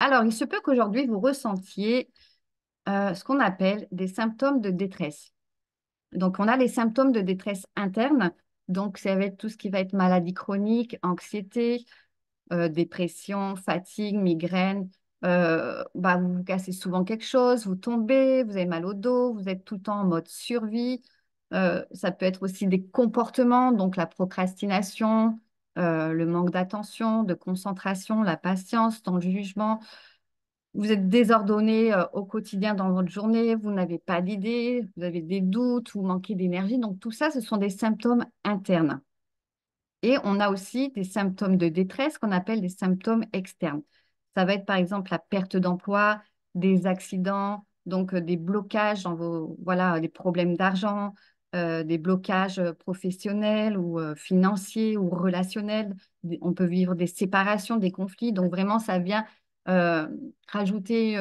Alors, il se peut qu'aujourd'hui, vous ressentiez ce qu'on appelle des symptômes de détresse. Donc, on a les symptômes de détresse interne. Donc, ça va être tout ce qui va être maladie chronique, anxiété, dépression, fatigue, migraine. Vous vous cassez souvent quelque chose, vous tombez, vous avez mal au dos, vous êtes tout le temps en mode survie. Ça peut être aussi des comportements, donc la procrastination, le manque d'attention, de concentration, la patience dans le jugement. Vous êtes désordonné au quotidien dans votre journée, vous n'avez pas d'idées, vous avez des doutes, vous manquez d'énergie. Donc tout ça, ce sont des symptômes internes. Et on a aussi des symptômes de détresse qu'on appelle des symptômes externes. Ça va être par exemple la perte d'emploi, des accidents, donc des blocages dans voilà, des problèmes d'argent, des blocages professionnels ou financiers ou relationnels. On peut vivre des séparations, des conflits. Donc vraiment, ça vient euh, rajouter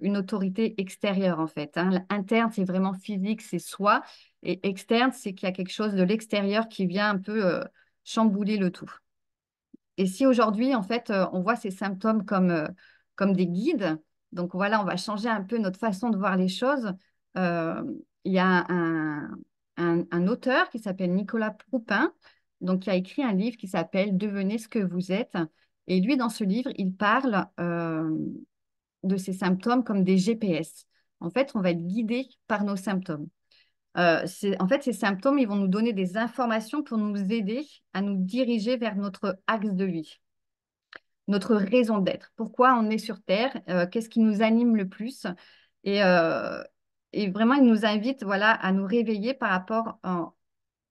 une autorité extérieure en fait, hein. Interne, c'est vraiment physique, c'est soi. Et externe, c'est qu'il y a quelque chose de l'extérieur qui vient un peu chambouler le tout. Et si aujourd'hui, en fait, on voit ces symptômes comme des guides, donc voilà, on va changer un peu notre façon de voir les choses. Euh, il y a un auteur qui s'appelle Nicolas Proupin, donc qui a écrit un livre qui s'appelle Devenez ce que vous êtes. Et lui, dans ce livre, il parle de ces symptômes comme des GPS. En fait, on va être guidé par nos symptômes. En fait, ces symptômes, ils vont nous donner des informations pour nous aider à nous diriger vers notre axe de vie, notre raison d'être. Pourquoi on est sur Terre, qu'est-ce qui nous anime le plus. Et, euh, et vraiment, il nous invite voilà, à nous réveiller par rapport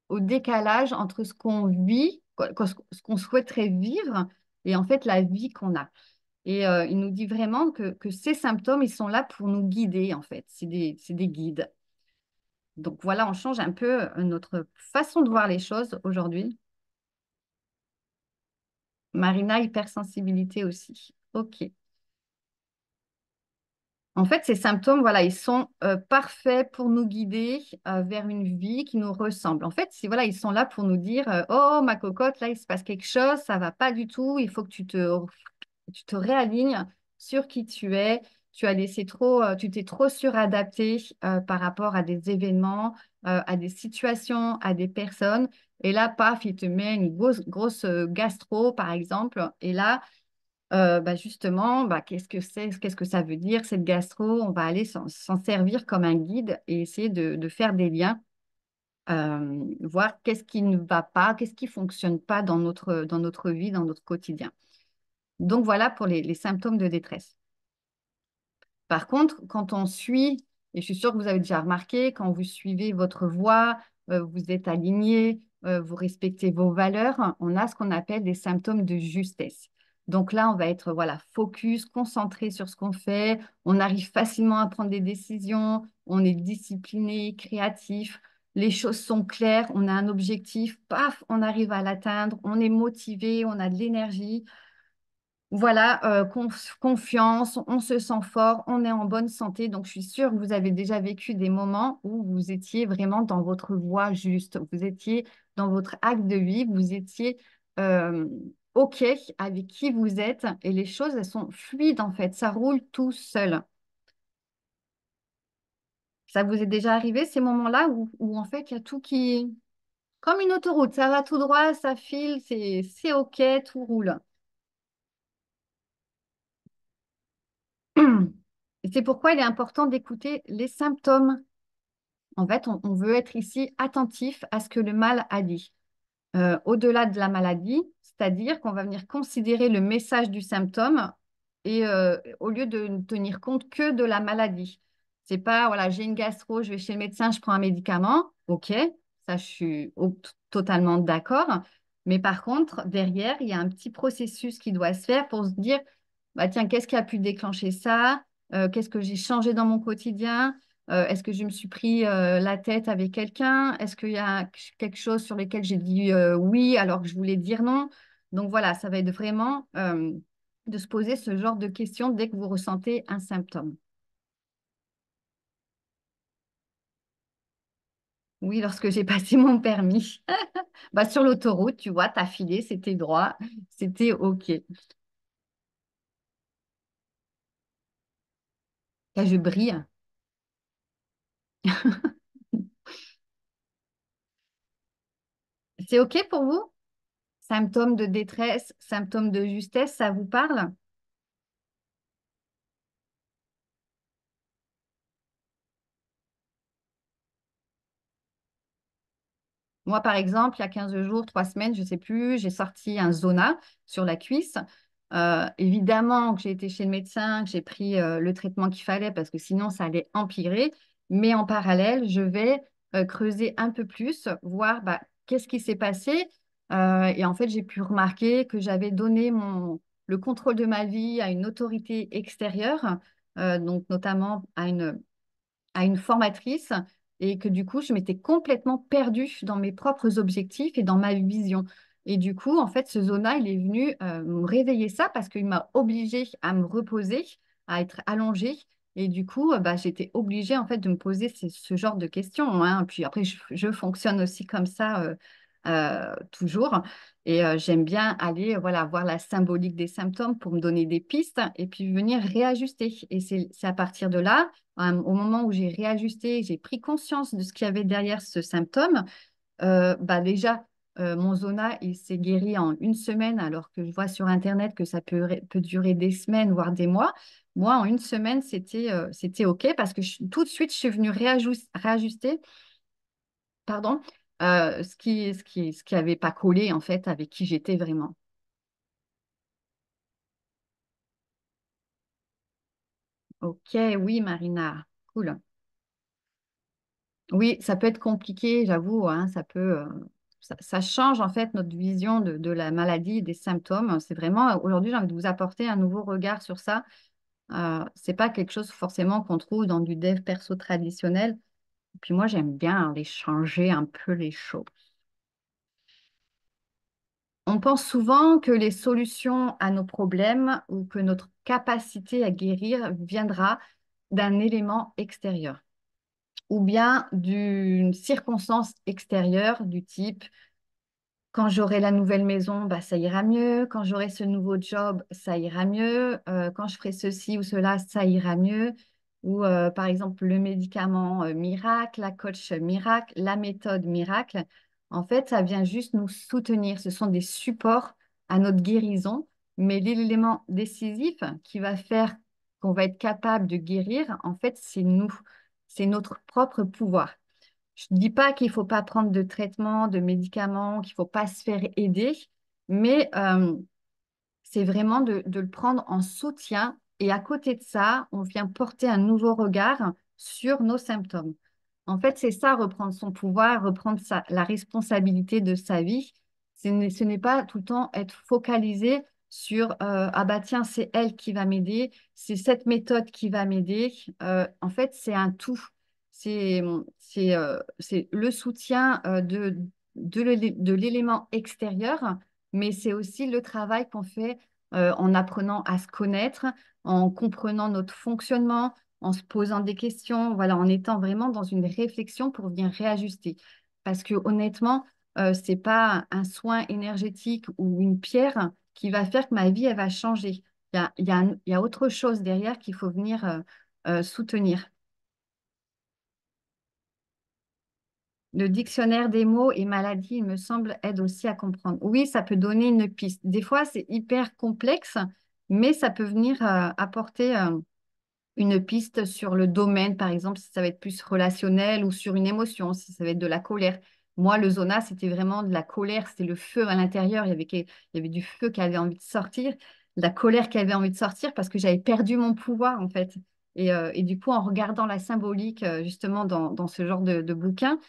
au décalage entre ce qu'on vit, ce qu'on souhaiterait vivre et en fait la vie qu'on a. Et il nous dit vraiment que ces symptômes, ils sont là pour nous guider, en fait. C'est des guides. Donc voilà, on change un peu notre façon de voir les choses aujourd'hui. Marina, hypersensibilité aussi. OK. En fait, ces symptômes, voilà, ils sont parfaits pour nous guider vers une vie qui nous ressemble. En fait, voilà, ils sont là pour nous dire, oh, ma cocotte, là, il se passe quelque chose, ça va pas du tout, il faut que tu te réalignes sur qui tu es. Tu t'es trop suradapté par rapport à des événements, à des situations, à des personnes. Et là, paf, il te met une grosse, grosse gastro, par exemple. Et là, justement, qu'est-ce que c'est, qu'est-ce que ça veut dire, cette gastro? On va aller s'en servir comme un guide et essayer de faire des liens, voir qu'est-ce qui ne va pas, qu'est-ce qui fonctionne pas dans notre vie, dans notre quotidien. Donc voilà pour les symptômes de détresse. Par contre, quand on suit, et je suis sûre que vous avez déjà remarqué, quand vous suivez votre voie, vous êtes aligné, vous respectez vos valeurs, on a ce qu'on appelle des symptômes de justesse. Donc là, on va être voilà, focus, concentré sur ce qu'on fait, on arrive facilement à prendre des décisions, on est discipliné, créatif, les choses sont claires, on a un objectif, paf, on arrive à l'atteindre, on est motivé, on a de l'énergie. Voilà, confiance, on se sent fort, on est en bonne santé. Donc, je suis sûre que vous avez déjà vécu des moments où vous étiez vraiment dans votre voie juste. Vous étiez dans votre acte de vie, vous étiez euh, OK avec qui vous êtes et les choses, elles sont fluides en fait. Ça roule tout seul. Ça vous est déjà arrivé ces moments-là où en fait, il y a tout qui... Comme une autoroute, ça va tout droit, ça file, c'est OK, tout roule. Et c'est pourquoi il est important d'écouter les symptômes. En fait, on veut être ici attentif à ce que le mal a dit. Au-delà de la maladie, c'est-à-dire qu'on va venir considérer le message du symptôme et au lieu de ne tenir compte que de la maladie. C'est pas, voilà, j'ai une gastro, je vais chez le médecin, je prends un médicament. OK, ça, je suis totalement d'accord. Mais par contre, derrière, il y a un petit processus qui doit se faire pour se dire, bah, tiens, qu'est-ce qui a pu déclencher ça? Qu'est-ce que j'ai changé dans mon quotidien? Est-ce que je me suis pris la tête avec quelqu'un? Est-ce qu'il y a quelque chose sur lequel j'ai dit oui alors que je voulais dire non? Donc voilà, ça va être vraiment de se poser ce genre de questions dès que vous ressentez un symptôme. Oui, lorsque j'ai passé mon permis, sur l'autoroute, tu vois, t'as filé, c'était droit, c'était OK. Là, je brille. C'est OK pour vous? Symptômes de détresse, symptômes de justesse, ça vous parle? Moi, par exemple, il y a 15 jours, 3 semaines, je ne sais plus, j'ai sorti un zona sur la cuisse. Évidemment que j'ai été chez le médecin, que j'ai pris le traitement qu'il fallait parce que sinon, ça allait empirer. Mais en parallèle, je vais creuser un peu plus, voir bah, qu'est-ce qui s'est passé. Et en fait, j'ai pu remarquer que j'avais donné le contrôle de ma vie à une autorité extérieure, donc notamment à une formatrice et que du coup, je m'étais complètement perdue dans mes propres objectifs et dans ma vision. Et du coup, en fait, ce zona, il est venu me réveiller ça parce qu'il m'a obligée à me reposer, à être allongée. Et du coup, bah, j'étais obligée en fait de me poser ce genre de questions, hein. Puis après, je fonctionne aussi comme ça toujours. Et j'aime bien aller voilà, voir la symbolique des symptômes pour me donner des pistes et puis venir réajuster. Et c'est à partir de là au moment où j'ai réajusté, j'ai pris conscience de ce qu'il y avait derrière ce symptôme, bah déjà, mon zona, il s'est guéri en une semaine, alors que je vois sur Internet que ça peut durer des semaines, voire des mois. Moi, en une semaine, c'était OK parce que tout de suite, je suis venue réajuster, pardon, ce qui avait pas collé, en fait, avec qui j'étais vraiment. OK, oui, Marina, cool. Oui, ça peut être compliqué, j'avoue, hein, ça change en fait notre vision de la maladie et des symptômes. C'est vraiment, aujourd'hui, j'ai envie de vous apporter un nouveau regard sur ça. C'est pas quelque chose forcément qu'on trouve dans du dev perso traditionnel. Et puis moi, j'aime bien aller changer un peu les choses. On pense souvent que les solutions à nos problèmes ou que notre capacité à guérir viendra d'un élément extérieur ou bien d'une circonstance extérieure du type quand j'aurai la nouvelle maison, bah, ça ira mieux. Quand j'aurai ce nouveau job, ça ira mieux. Quand je ferai ceci ou cela, ça ira mieux. Ou par exemple, le médicament miracle, la coach miracle, la méthode miracle. En fait, ça vient juste nous soutenir. Ce sont des supports à notre guérison. Mais l'élément décisif qui va faire qu'on va être capable de guérir, en fait, c'est nous. C'est notre propre pouvoir. Je ne dis pas qu'il ne faut pas prendre de traitement, de médicaments, qu'il ne faut pas se faire aider, mais c'est vraiment de le prendre en soutien. Et à côté de ça, on vient porter un nouveau regard sur nos symptômes. En fait, c'est ça, reprendre son pouvoir, reprendre la responsabilité de sa vie. Ce n'est pas tout le temps être focalisé sur ah bah tiens, c'est elle qui va m'aider, c'est cette méthode qui va m'aider. En fait, c'est un tout. C'est le soutien de l'élément extérieur, mais c'est aussi le travail qu'on fait en apprenant à se connaître, en comprenant notre fonctionnement, en se posant des questions, voilà, en étant vraiment dans une réflexion pour venir réajuster. Parce que honnêtement, c'est pas un soin énergétique ou une pierre qui va faire que ma vie, elle va changer. Il y a autre chose derrière qu'il faut venir soutenir. Le dictionnaire des mots et maladies, il me semble, aide aussi à comprendre. Oui, ça peut donner une piste. Des fois, c'est hyper complexe, mais ça peut venir apporter une piste sur le domaine, par exemple, si ça va être plus relationnel ou sur une émotion, si ça va être de la colère. Moi, le zona, c'était vraiment de la colère, c'était le feu à l'intérieur. Il y avait du feu qui avait envie de sortir, de la colère qui avait envie de sortir parce que j'avais perdu mon pouvoir, en fait. Et du coup, en regardant la symbolique, justement, dans ce genre de bouquin,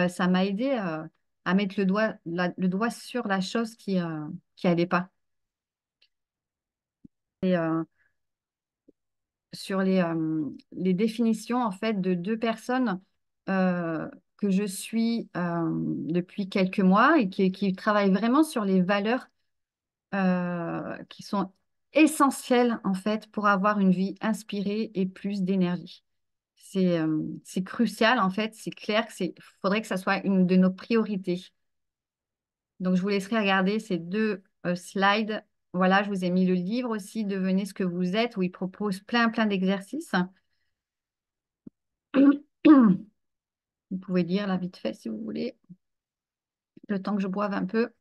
ça m'a aidé à mettre le doigt sur la chose qui allait pas. Et, sur les définitions en fait de deux personnes euh, que je suis depuis quelques mois et qui travaillent vraiment sur les valeurs qui sont essentielles en fait pour avoir une vie inspirée et plus d'énergie. C'est crucial en fait, c'est clair que faudrait que ça soit une de nos priorités. Donc je vous laisserai regarder ces deux slides. Voilà, je vous ai mis le livre aussi, Devenez ce que vous êtes, où il propose plein d'exercices. Vous pouvez lire là vite fait si vous voulez, le temps que je boive un peu.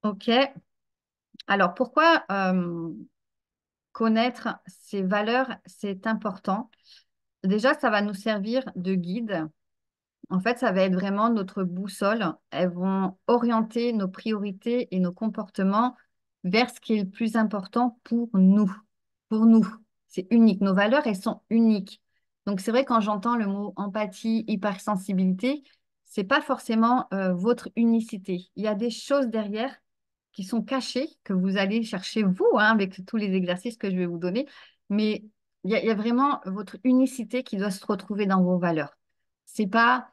OK. Alors, pourquoi connaître ces valeurs, c'est important? Déjà, ça va nous servir de guide. En fait, ça va être vraiment notre boussole. Elles vont orienter nos priorités et nos comportements vers ce qui est le plus important pour nous. Pour nous, c'est unique. Nos valeurs, elles sont uniques. Donc, c'est vrai, quand j'entends le mot empathie, hypersensibilité, c'est pas forcément votre unicité. Il y a des choses derrière qui sont cachées, que vous allez chercher vous, hein, avec tous les exercices que je vais vous donner. Mais il y a vraiment votre unicité qui doit se retrouver dans vos valeurs. C'est pas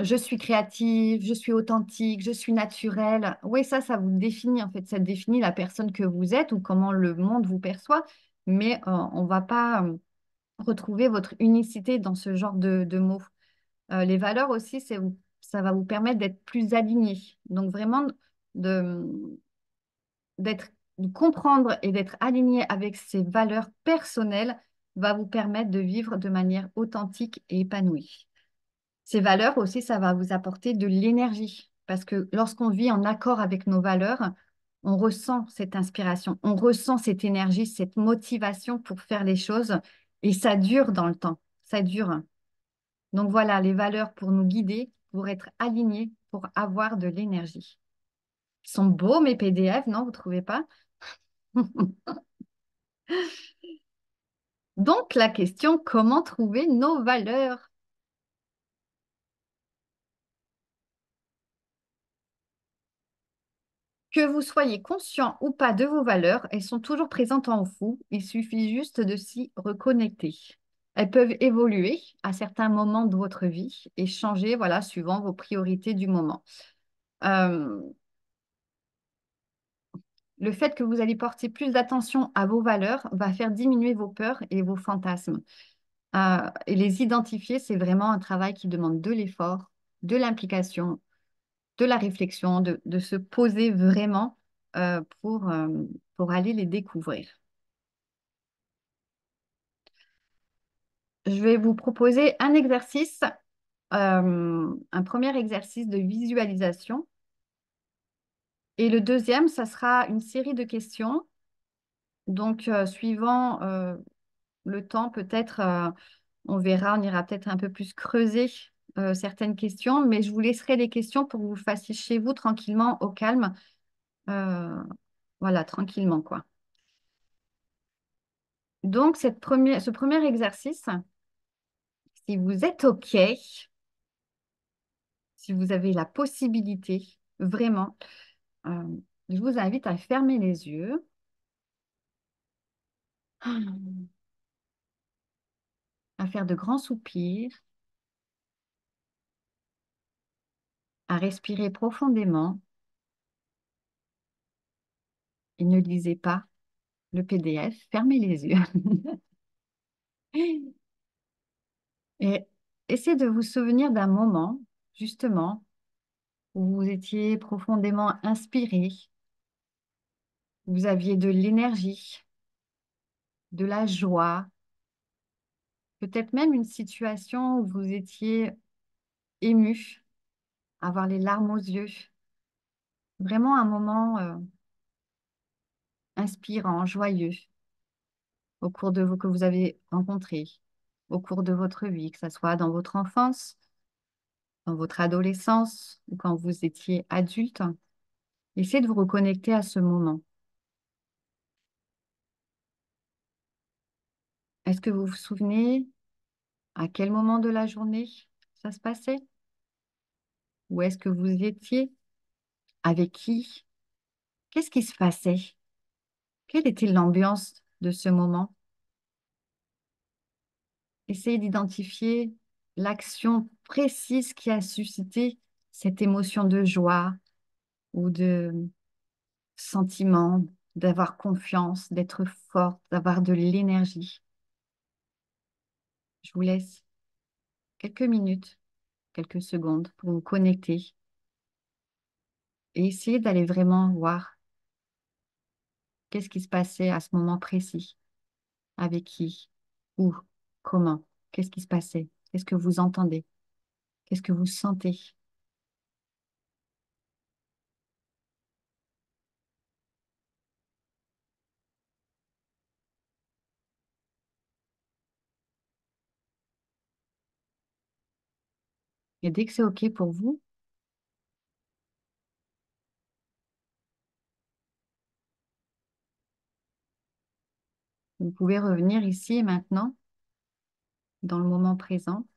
je suis créative, je suis authentique, je suis naturelle. Oui, ça vous définit en fait, ça définit la personne que vous êtes ou comment le monde vous perçoit, mais on ne va pas retrouver votre unicité dans ce genre de mots. Les valeurs aussi, ça va vous permettre d'être plus aligné. Donc vraiment de, d'être, de comprendre et d'être aligné avec ces valeurs personnelles va vous permettre de vivre de manière authentique et épanouie. Ces valeurs aussi, ça va vous apporter de l'énergie parce que lorsqu'on vit en accord avec nos valeurs, on ressent cette inspiration, on ressent cette énergie, cette motivation pour faire les choses et ça dure dans le temps, ça dure. Donc voilà, les valeurs pour nous guider, pour être alignés, pour avoir de l'énergie. Ils sont beaux mes PDF, non, vous trouvez pas? Donc la question, comment trouver nos valeurs? Que vous soyez conscient ou pas de vos valeurs, elles sont toujours présentes en vous. Il suffit juste de s'y reconnecter. Elles peuvent évoluer à certains moments de votre vie et changer, voilà, suivant vos priorités du moment. Euh, le fait que vous allez porter plus d'attention à vos valeurs va faire diminuer vos peurs et vos fantasmes. Et les identifier, c'est vraiment un travail qui demande de l'effort, de l'implication, de la réflexion, de se poser vraiment pour aller les découvrir. Je vais vous proposer un exercice, un premier exercice de visualisation. Et le deuxième, ça sera une série de questions. Donc, suivant le temps, peut-être, on verra, on ira peut-être un peu plus creuser certaines questions, mais je vous laisserai les questions pour que vous le fassiez chez vous tranquillement, au calme. Euh, voilà, tranquillement, quoi. Donc, ce premier exercice, si vous êtes OK, si vous avez la possibilité, vraiment, euh, je vous invite à fermer les yeux, à faire de grands soupirs, à respirer profondément et ne lisez pas le PDF, fermez les yeux. Et essayez de vous souvenir d'un moment, justement, où vous étiez profondément inspiré, où vous aviez de l'énergie, de la joie, peut-être même une situation où vous étiez ému, avoir les larmes aux yeux. Vraiment un moment inspirant, joyeux au cours de vous que vous avez rencontré, au cours de votre vie, que ce soit dans votre enfance, dans votre adolescence ou quand vous étiez adulte. Essayez de vous reconnecter à ce moment. Est-ce que vous vous souvenez à quel moment de la journée ça se passait? Où est-ce que vous étiez? Avec qui? Qu'est-ce qui se passait? Quelle était l'ambiance de ce moment? Essayez d'identifier l'action précise qui a suscité cette émotion de joie ou de sentiment, d'avoir confiance, d'être forte, d'avoir de l'énergie. Je vous laisse quelques minutes, quelques secondes pour vous connecter et essayez d'aller vraiment voir qu'est-ce qui se passait à ce moment précis, avec qui, où, comment, qu'est-ce qui se passait, qu'est-ce que vous entendez, qu'est-ce que vous sentez. Et dès que c'est OK pour vous, vous pouvez revenir ici et maintenant, dans le moment présent.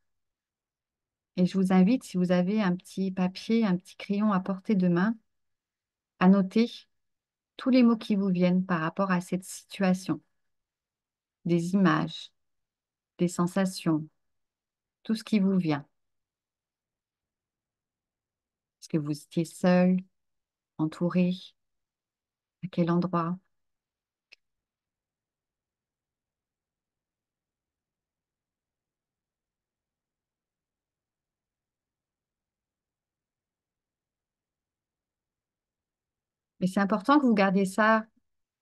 Et je vous invite, si vous avez un petit papier, un petit crayon à portée de main, à noter tous les mots qui vous viennent par rapport à cette situation, des images, des sensations, tout ce qui vous vient. Est-ce que vous étiez seul, entouré, à quel endroit? Mais c'est important que vous gardiez ça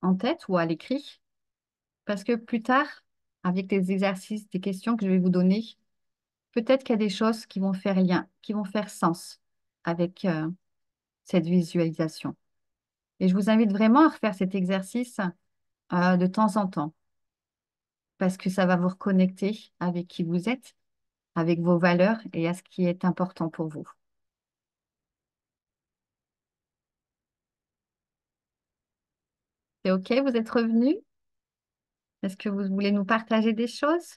en tête ou à l'écrit, parce que plus tard, avec les exercices, des questions que je vais vous donner, peut-être qu'il y a des choses qui vont faire lien, qui vont faire sens avec cette visualisation. Et je vous invite vraiment à refaire cet exercice de temps en temps, parce que ça va vous reconnecter avec qui vous êtes, avec vos valeurs et à ce qui est important pour vous. C'est OK, vous êtes revenu? Est-ce que vous voulez nous partager des choses?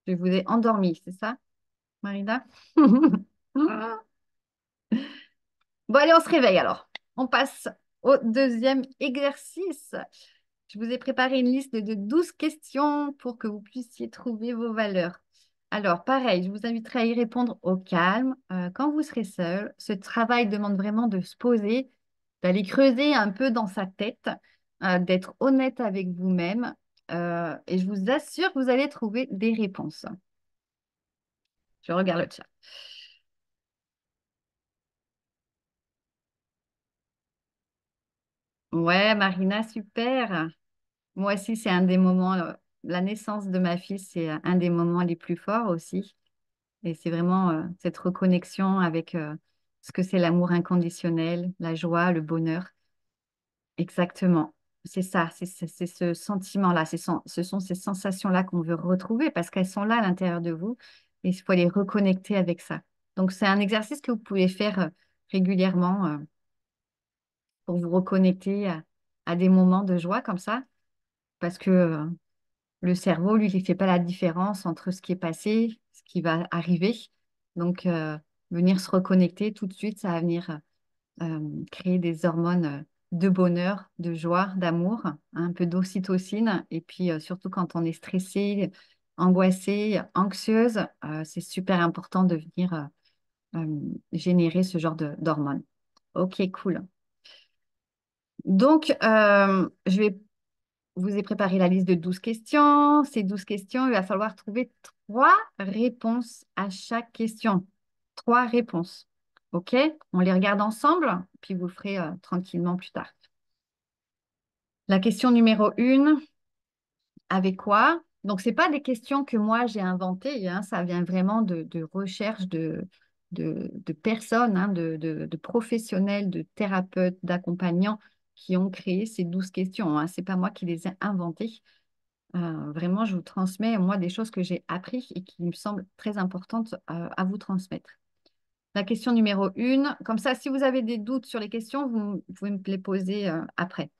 Je vous ai endormi, c'est ça, Marina? Bon, allez, on se réveille alors. On passe au deuxième exercice. Je vous ai préparé une liste de 12 questions pour que vous puissiez trouver vos valeurs. Alors, pareil, je vous inviterai à y répondre au calme, quand vous serez seul. Ce travail demande vraiment de se poser, d'aller creuser un peu dans sa tête, d'être honnête avec vous-même. Et je vous assure que vous allez trouver des réponses. Je regarde le chat. Ouais, Marina, super. Moi aussi, c'est un des moments, la naissance de ma fille, c'est un des moments les plus forts aussi. Et c'est vraiment cette reconnexion avec ce que c'est l'amour inconditionnel, la joie, le bonheur. Exactement. C'est ça, c'est ce sentiment-là, ce sont ces sensations-là qu'on veut retrouver parce qu'elles sont là à l'intérieur de vous et il faut les reconnecter avec ça. Donc, c'est un exercice que vous pouvez faire régulièrement pour vous reconnecter à des moments de joie comme ça parce que le cerveau, lui, il ne fait pas la différence entre ce qui est passé, ce qui va arriver. Donc, venir se reconnecter tout de suite, ça va venir créer des hormones de bonheur, de joie, d'amour, hein, un peu d'ocytocine. Et puis, surtout quand on est stressé, angoissé, anxieuse, c'est super important de venir générer ce genre d'hormones. Ok, cool. Donc, je vais vous ai préparé la liste de 12 questions. Ces 12 questions, il va falloir trouver trois réponses à chaque question. Trois réponses. OK? On les regarde ensemble, puis vous le ferez tranquillement plus tard. La question numéro 1, avec quoi? Donc, ce n'est pas des questions que moi j'ai inventées, hein, ça vient vraiment de recherche de personnes, hein, de professionnels, de thérapeutes, d'accompagnants qui ont créé ces 12 questions, hein. Ce n'est pas moi qui les ai inventées. Vraiment, je vous transmets, moi, des choses que j'ai apprises et qui me semblent très importantes à vous transmettre. La question numéro 1, comme ça, si vous avez des doutes sur les questions, vous pouvez me les poser après.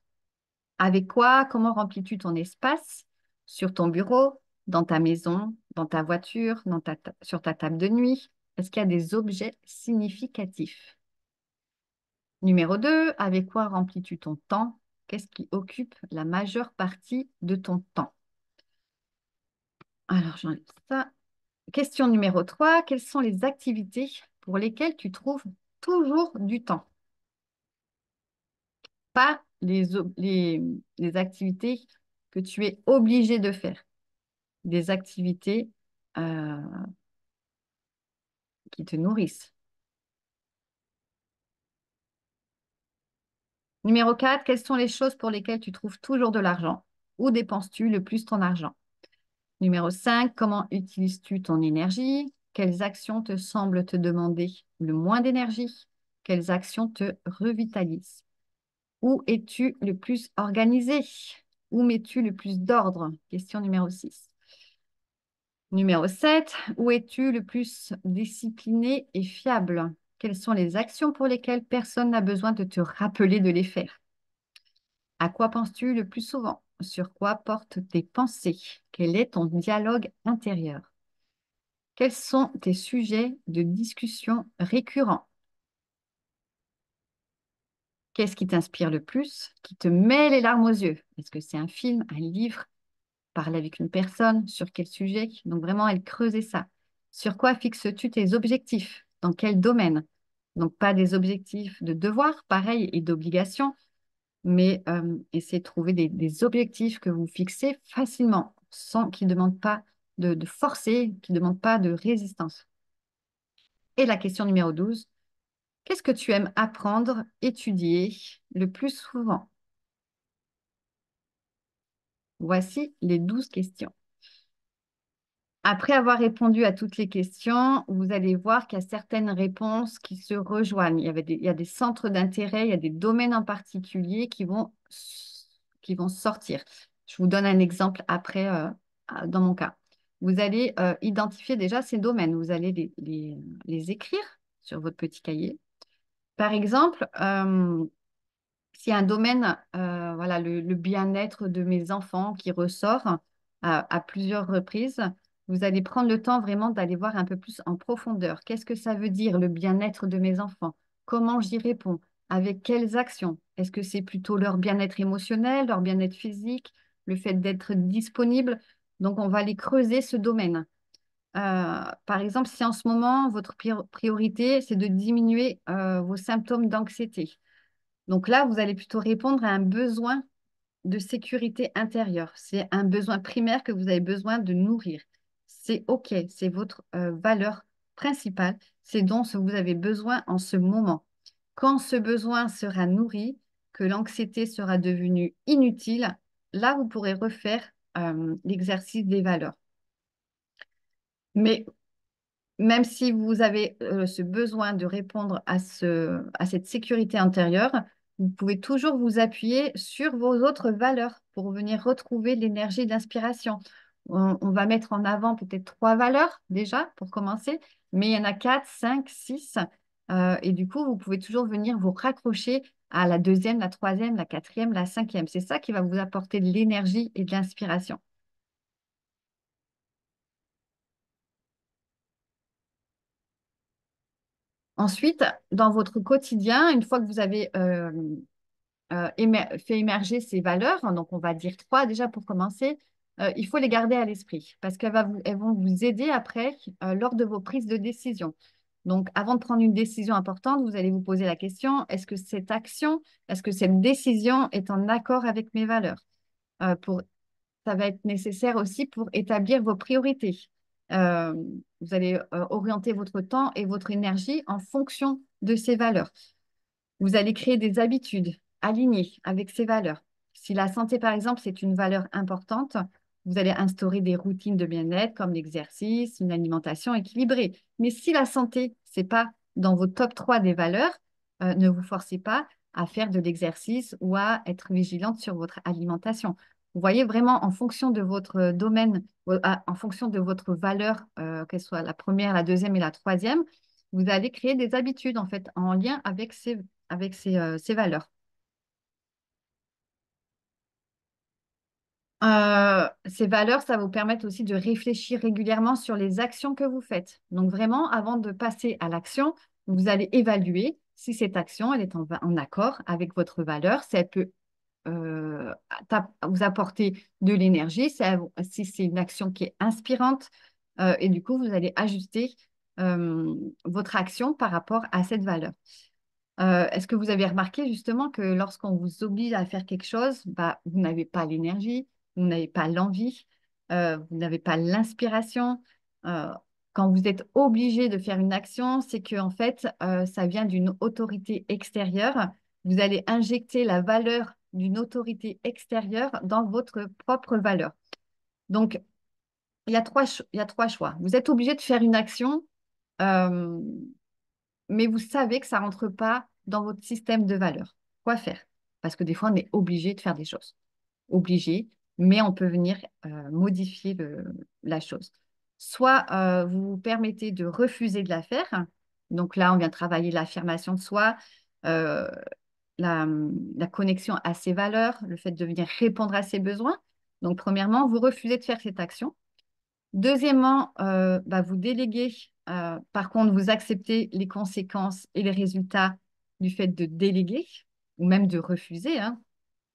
Avec quoi, comment remplis-tu ton espace sur ton bureau, dans ta maison, dans ta voiture, sur ta table de nuit? Est-ce qu'il y a des objets significatifs? Numéro 2, avec quoi remplis-tu ton temps? Qu'est-ce qui occupe la majeure partie de ton temps? Alors, j'enlève ça. Question numéro 3, quelles sont les activités pour lesquelles tu trouves toujours du temps? pas les activités que tu es obligé de faire, des activités euh, qui te nourrissent. Numéro 4, quelles sont les choses pour lesquelles tu trouves toujours de l'argent? Où dépenses-tu le plus ton argent? Numéro 5, comment utilises-tu ton énergie? Quelles actions te semblent te demander le moins d'énergie? Quelles actions te revitalisent? Où es-tu le plus organisé? Où mets-tu le plus d'ordre? Question numéro 6. Numéro 7, où es-tu le plus discipliné et fiable? Quelles sont les actions pour lesquelles personne n'a besoin de te rappeler de les faire? À quoi penses-tu le plus souvent? Sur quoi portent tes pensées? Quel est ton dialogue intérieur? Quels sont tes sujets de discussion récurrents? Qu'est-ce qui t'inspire le plus, qui te met les larmes aux yeux? Est-ce que c'est un film, un livre, parler avec une personne? Sur quel sujet? Donc vraiment, elle creusait ça. Sur quoi fixes-tu tes objectifs? Dans quel domaine? Donc pas des objectifs de devoir, pareil, et d'obligation, mais essayez de trouver des objectifs que vous fixez facilement, sans qui ne demandent pas de forcer, qui ne demandent pas de résistance. Et la question numéro 12, qu'est-ce que tu aimes apprendre, étudier le plus souvent? Voici les 12 questions. Après avoir répondu à toutes les questions, vous allez voir qu'il y a certaines réponses qui se rejoignent. Il y a des centres d'intérêt, il y a des domaines en particulier qui vont sortir. Je vous donne un exemple après, dans mon cas. Vous allez identifier déjà ces domaines. Vous allez les écrire sur votre petit cahier. Par exemple, s'il y a un domaine, voilà, le bien-être de mes enfants qui ressort à plusieurs reprises, vous allez prendre le temps vraiment d'aller voir un peu plus en profondeur. Qu'est-ce que ça veut dire, le bien-être de mes enfants? Comment j'y réponds? Avec quelles actions? Est-ce que c'est plutôt leur bien-être émotionnel, leur bien-être physique, le fait d'être disponible? Donc, on va aller creuser ce domaine. Par exemple, si en ce moment, votre priorité, c'est de diminuer vos symptômes d'anxiété. Donc là, vous allez plutôt répondre à un besoin de sécurité intérieure. C'est un besoin primaire que vous avez besoin de nourrir. C'est OK, c'est votre valeur principale, c'est dont vous avez besoin en ce moment. Quand ce besoin sera nourri, que l'anxiété sera devenue inutile, là, vous pourrez refaire l'exercice des valeurs. Mais même si vous avez ce besoin de répondre à cette sécurité intérieure, vous pouvez toujours vous appuyer sur vos autres valeurs pour venir retrouver l'énergie d'inspiration. On va mettre en avant peut-être 3 valeurs déjà pour commencer, mais il y en a 4, 5, 6. Et du coup, vous pouvez toujours venir vous raccrocher à la deuxième, la troisième, la quatrième, la cinquième. C'est ça qui va vous apporter de l'énergie et de l'inspiration. Ensuite, dans votre quotidien, une fois que vous avez fait émerger ces valeurs, hein, donc on va dire 3 déjà pour commencer, il faut les garder à l'esprit parce elles vont vous aider après lors de vos prises de décision. Donc, avant de prendre une décision importante, vous allez vous poser la question, est-ce que cette action, est-ce que cette décision est en accord avec mes valeurs? Pour Ça va être nécessaire aussi pour établir vos priorités. Euh, Vous allez orienter votre temps et votre énergie en fonction de ces valeurs. Vous allez créer des habitudes alignées avec ces valeurs. Si la santé, par exemple, c'est une valeur importante, vous allez instaurer des routines de bien-être comme l'exercice, une alimentation équilibrée. Mais si la santé, c'est pas dans vos top 3 des valeurs, ne vous forcez pas à faire de l'exercice ou à être vigilante sur votre alimentation. Vous voyez vraiment en fonction de votre domaine, en fonction de votre valeur, qu'elle soit la première, la deuxième et la troisième, vous allez créer des habitudes en fait en lien avec ces valeurs. Ces valeurs, ça va vous permettre aussi de réfléchir régulièrement sur les actions que vous faites. Donc vraiment, avant de passer à l'action, vous allez évaluer si cette action, elle est en accord avec votre valeur, si elle peut vous apporter de l'énergie, si c'est une action qui est inspirante, et du coup, vous allez ajuster votre action par rapport à cette valeur. Est-ce que vous avez remarqué justement que lorsqu'on vous oblige à faire quelque chose, bah, vous n'avez pas l'énergie, vous n'avez pas l'envie, vous n'avez pas l'inspiration. Euh, Quand vous êtes obligé de faire une action, c'est que en fait, ça vient d'une autorité extérieure. Vous allez injecter la valeur d'une autorité extérieure dans votre propre valeur. Donc, il y a trois choix. Vous êtes obligé de faire une action. euh, mais vous savez que ça rentre pas dans votre système de valeurs. Quoi faire? Parce que des fois, on est obligé de faire des choses. Obligé, mais on peut venir modifier la chose. Soit vous vous permettez de refuser de la faire. Donc là, on vient travailler l'affirmation de soi, euh, la connexion à ses valeurs, le fait de venir répondre à ses besoins. Donc, premièrement, vous refusez de faire cette action. Deuxièmement, bah, vous déléguez. Par contre, vous acceptez les conséquences et les résultats du fait de déléguer ou même de refuser, hein.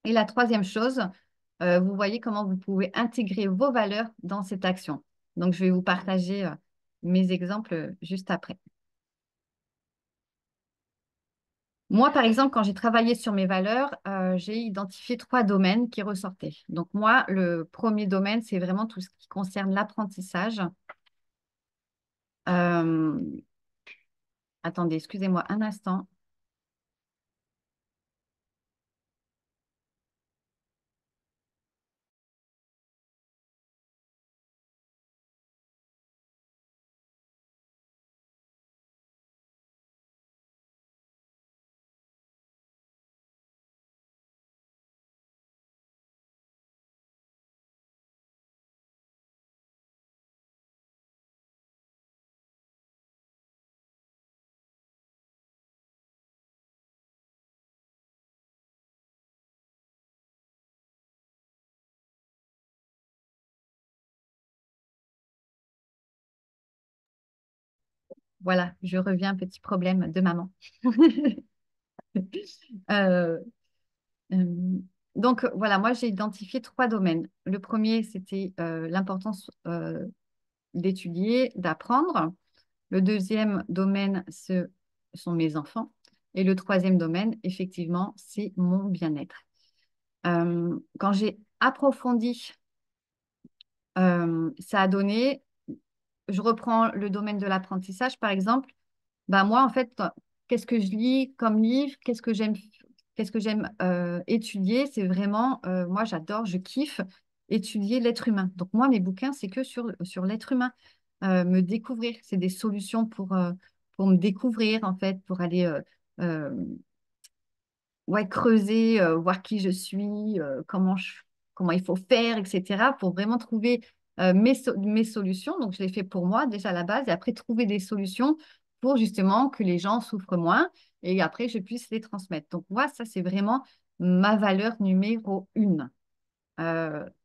Et la troisième chose, vous voyez comment vous pouvez intégrer vos valeurs dans cette action. Donc, je vais vous partager mes exemples juste après. Moi, par exemple, quand j'ai travaillé sur mes valeurs, j'ai identifié trois domaines qui ressortaient. Donc, moi, le premier domaine, c'est vraiment tout ce qui concerne l'apprentissage. Euh, Attendez, excusez-moi un instant. Voilà, je reviens, petit problème de maman. Euh, euh, donc, voilà, moi, j'ai identifié trois domaines. Le premier, c'était l'importance d'étudier, d'apprendre. Le deuxième domaine, ce sont mes enfants. Et le troisième domaine, effectivement, c'est mon bien-être. Quand j'ai approfondi, ça a donné, je reprends le domaine de l'apprentissage, par exemple. Bah moi, en fait, qu'est-ce que je lis comme livre? Qu'est-ce que j'aime étudier? C'est vraiment, moi, j'adore, je kiffe étudier l'être humain. Donc, moi, mes bouquins, c'est que sur l'être humain. Me découvrir. C'est des solutions pour me découvrir, en fait, pour aller euh, ouais, creuser, voir qui je suis, comment il faut faire, etc., pour vraiment trouver mes solutions. Donc, je l'ai fait pour moi déjà à la base, et après trouver des solutions pour justement que les gens souffrent moins, et après je puisse les transmettre. Donc, moi, ça, c'est vraiment ma valeur numéro une.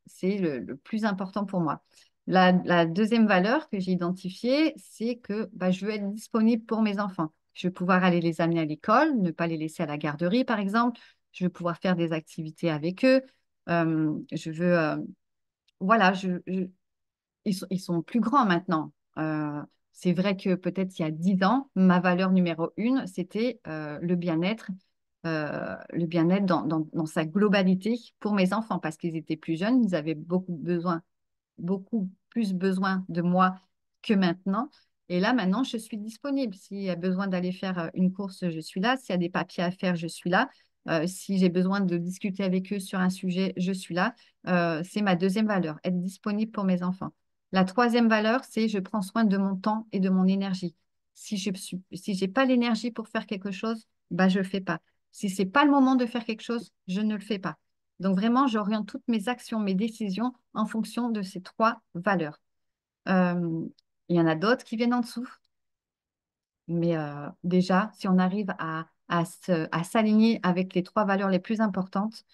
C'est le plus important pour moi. La deuxième valeur que j'ai identifiée, c'est que bah, je veux être disponible pour mes enfants. Je veux pouvoir aller les amener à l'école, ne pas les laisser à la garderie, par exemple. Je veux pouvoir faire des activités avec eux. Je veux, voilà, ils sont plus grands maintenant. C'est vrai que peut-être il y a 10 ans, ma valeur numéro une, c'était le bien-être dans sa globalité pour mes enfants, parce qu'ils étaient plus jeunes, ils avaient beaucoup plus besoin de moi que maintenant. Et là, maintenant, je suis disponible. S'il y a besoin d'aller faire une course, je suis là. S'il y a des papiers à faire, je suis là. Si j'ai besoin de discuter avec eux sur un sujet, je suis là. C'est ma deuxième valeur, être disponible pour mes enfants. La troisième valeur, c'est je prends soin de mon temps et de mon énergie. Si j'ai pas l'énergie pour faire quelque chose, bah, je le fais pas. Si c'est pas le moment de faire quelque chose, je ne le fais pas. Donc vraiment, j'oriente toutes mes actions, mes décisions en fonction de ces trois valeurs. Euh, il y en a d'autres qui viennent en dessous, mais déjà, si on arrive à s'aligner avec les trois valeurs les plus importantes,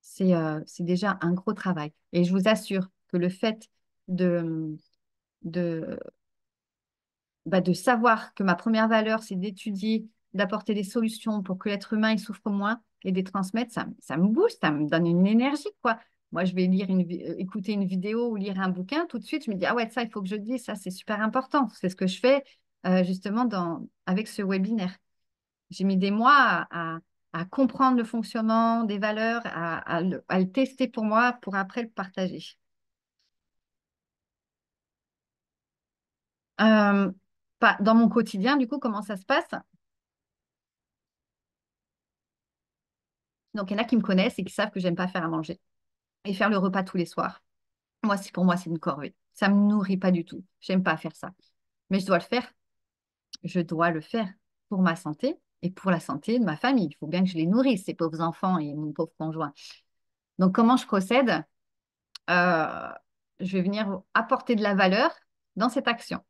c'est déjà un gros travail. Et je vous assure que le fait de, de, de savoir que ma première valeur, c'est d'étudier, d'apporter des solutions pour que l'être humain il souffre moins et de les transmettre, ça me booste, ça me donne une énergie, quoi. Moi, je vais écouter une vidéo ou lire un bouquin, tout de suite, je me dis, ah ouais, ça, il faut que je le dise, ça, c'est super important. C'est ce que je fais justement avec ce webinaire. J'ai mis des mois à comprendre le fonctionnement des valeurs, à le tester pour moi, pour après le partager. Euh, Dans mon quotidien, du coup, comment ça se passe? Donc, il y en a qui me connaissent et qui savent que j'aime pas faire à manger et faire le repas tous les soirs. Pour moi, c'est une corvée. Ça me nourrit pas du tout. J'aime pas faire ça. Mais je dois le faire. Je dois le faire pour ma santé et pour la santé de ma famille. Il faut bien que je les nourrisse, ces pauvres enfants et mon pauvre conjoint. Donc, comment je procède? Euh, je vais venir apporter de la valeur dans cette action.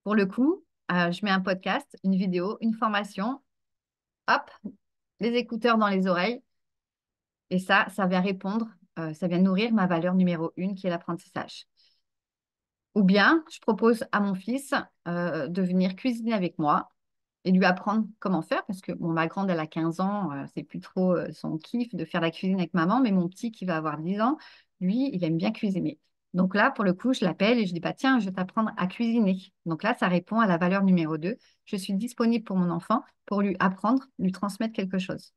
Pour le coup, je mets un podcast, une vidéo, une formation, hop, les écouteurs dans les oreilles, et ça vient répondre, ça vient nourrir ma valeur numéro une, qui est l'apprentissage. Ou bien, je propose à mon fils de venir cuisiner avec moi et lui apprendre comment faire, parce que bon, ma grande, elle a 15 ans, c'est plus trop son kiff de faire la cuisine avec maman, mais mon petit qui va avoir 10 ans, lui, il aime bien cuisiner. Donc là, pour le coup, je l'appelle et je dis, bah, tiens, je vais t'apprendre à cuisiner. Donc là, ça répond à la valeur numéro 2. Je suis disponible pour mon enfant pour lui apprendre, lui transmettre quelque chose.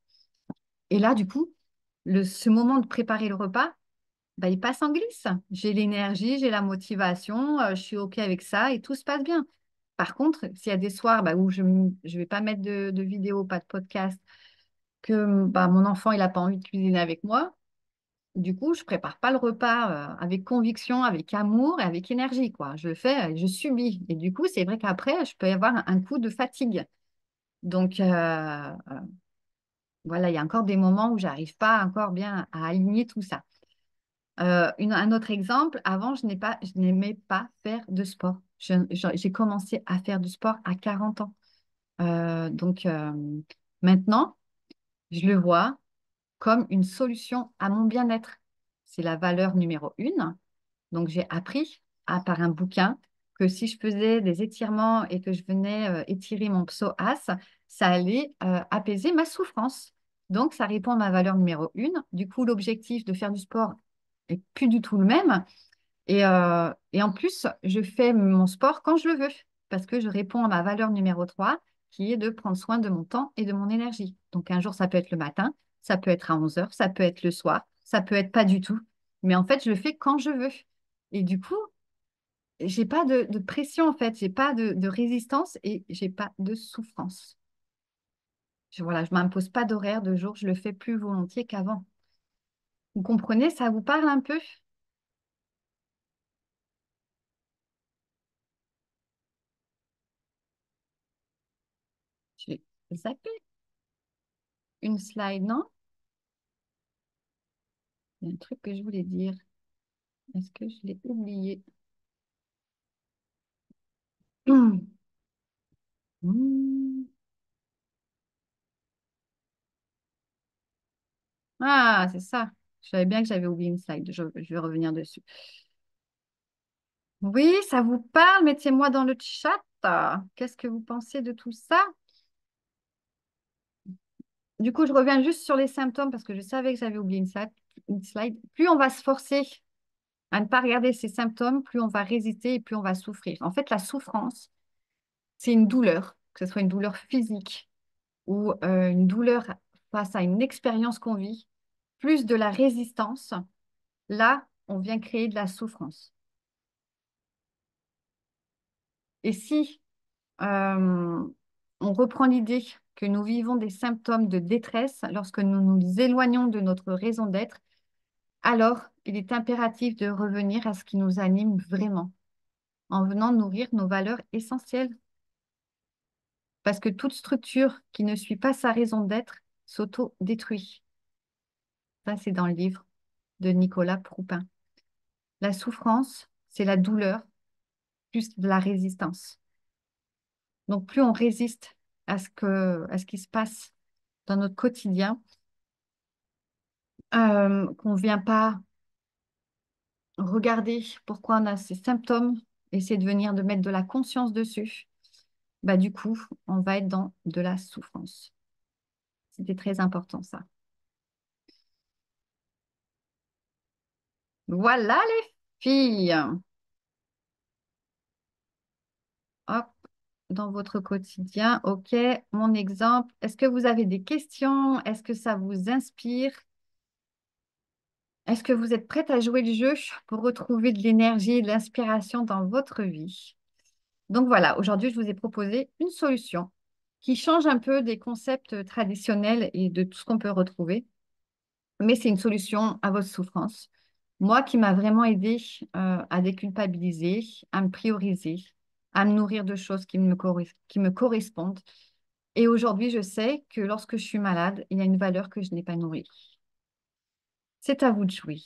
Et là, du coup, ce moment de préparer le repas, bah, il passe en glisse. J'ai l'énergie, j'ai la motivation, je suis OK avec ça et tout se passe bien. Par contre, s'il y a des soirs bah, où je ne vais pas mettre de vidéo, pas de podcast, que bah, mon enfant il n'a pas envie de cuisiner avec moi, du coup, je prépare pas le repas avec conviction, avec amour et avec énergie, quoi. Je le fais, je subis. Et du coup, c'est vrai qu'après, je peux y avoir un coup de fatigue. Donc, voilà, il y a encore des moments où j'arrive pas encore bien à aligner tout ça. Un autre exemple, avant, je n'aimais pas faire de sport. J'ai commencé à faire du sport à 40 ans. Donc maintenant, je le vois comme une solution à mon bien-être. C'est la valeur numéro une. Donc j'ai appris, par un bouquin, que si je faisais des étirements et que je venais étirer mon psoas, ça allait apaiser ma souffrance. Donc ça répond à ma valeur numéro une. Du coup, l'objectif de faire du sport est plus du tout le même. Et en plus, je fais mon sport quand je le veux, parce que je réponds à ma valeur numéro 3, qui est de prendre soin de mon temps et de mon énergie. Donc un jour, ça peut être le matin, ça peut être à 11 heures, ça peut être le soir, ça peut être pas du tout. Mais en fait, je le fais quand je veux. Et du coup, j'ai pas de pression, en fait, j'ai pas de résistance et j'ai pas de souffrance. Voilà, je m'impose pas d'horaire de jour, je le fais plus volontiers qu'avant. Vous comprenez, ça vous parle un peu? J'ai zappé une slide, non? Il y a un truc que je voulais dire. Est-ce que je l'ai oublié? Hum. Hum. Ah, c'est ça. Je savais bien que j'avais oublié une slide. Je vais revenir dessus. Oui, ça vous parle? Mettez-moi dans le chat. Qu'est-ce que vous pensez de tout ça? Du coup, je reviens juste sur les symptômes parce que je savais que j'avais oublié une slide. Plus on va se forcer à ne pas regarder ces symptômes, plus on va résister et plus on va souffrir. En fait, la souffrance, c'est une douleur, que ce soit une douleur physique ou une douleur face à une expérience qu'on vit, plus de la résistance, là, on vient créer de la souffrance. Et si euh, on reprend l'idée que nous vivons des symptômes de détresse lorsque nous nous éloignons de notre raison d'être, alors il est impératif de revenir à ce qui nous anime vraiment, en venant nourrir nos valeurs essentielles. Parce que toute structure qui ne suit pas sa raison d'être s'auto-détruit. Ça, c'est dans le livre de Nicolas Proupin. La souffrance, c'est la douleur plus de la résistance. Donc, plus on résiste à ce qui se passe dans notre quotidien, qu'on ne vient pas regarder pourquoi on a ces symptômes, essayer de mettre de la conscience dessus, bah, du coup, on va être dans de la souffrance. C'était très important, ça. Voilà les filles. Hop. dans votre quotidien. OK, mon exemple. Est-ce que vous avez des questions? Est-ce que ça vous inspire? Est-ce que vous êtes prête à jouer le jeu pour retrouver de l'énergie et de l'inspiration dans votre vie? Donc voilà, aujourd'hui, je vous ai proposé une solution qui change un peu des concepts traditionnels et de tout ce qu'on peut retrouver, mais c'est une solution à votre souffrance. Moi, qui m'a vraiment aidé à déculpabiliser, à me prioriser, à me nourrir de choses qui me correspondent. Et aujourd'hui, je sais que lorsque je suis malade, il y a une valeur que je n'ai pas nourrie. C'est à vous de jouer.